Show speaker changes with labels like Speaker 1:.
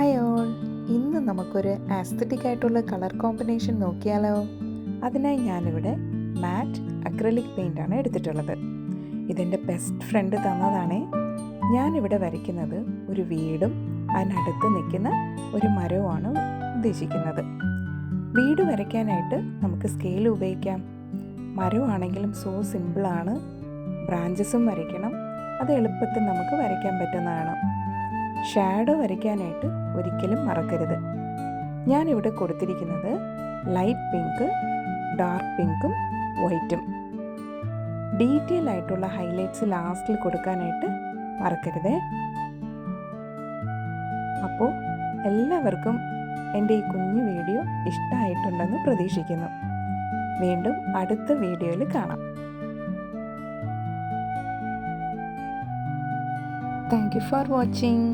Speaker 1: Hi all, ഇന്ന് നമുക്കൊരു aesthetic ആയിട്ടുള്ള കളർ കോമ്പിനേഷൻ നോക്കിയാലോ. അതിനായി ഞാനിവിടെ മാറ്റ് അക്രലിക് പെയിൻ്റാണ് എടുത്തിട്ടുള്ളത്. ഇതെൻ്റെ ബെസ്റ്റ് ഫ്രണ്ട് തന്നതാണേ. ഞാനിവിടെ വരയ്ക്കുന്നത് ഒരു വീടും അതിനടുത്ത് നിൽക്കുന്ന ഒരു മരവുമാണ് ഉദ്ദേശിക്കുന്നത്. വീട് വരയ്ക്കാനായിട്ട് നമുക്ക് സ്കെയിൽ ഉപയോഗിക്കാം. മരമാണെങ്കിലും സോ സിമ്പിളാണ്. ബ്രാഞ്ചസും വരയ്ക്കണം, അത് എളുപ്പത്തിൽ നമുക്ക് വരയ്ക്കാൻ പറ്റുന്നതാണ്. ഷാഡോ വരയ്ക്കാനായിട്ട് ഒരിക്കലും മറക്കരുത്. ഞാനിവിടെ കൊടുത്തിരിക്കുന്നത് ലൈറ്റ് പിങ്ക്, ഡാർക്ക് പിങ്കും വൈറ്റും. ഡീറ്റെയിൽ ആയിട്ടുള്ള ഹൈലൈറ്റ്സ് ലാസ്റ്റിൽ കൊടുക്കാനായിട്ട് മറക്കരുതേ. അപ്പോൾ എല്ലാവർക്കും എൻ്റെ ഈ കുഞ്ഞു വീഡിയോ ഇഷ്ടമായിട്ടുണ്ടെന്ന് പ്രതീക്ഷിക്കുന്നു. വീണ്ടും അടുത്ത വീഡിയോയിൽ കാണാം. Thank you for watching.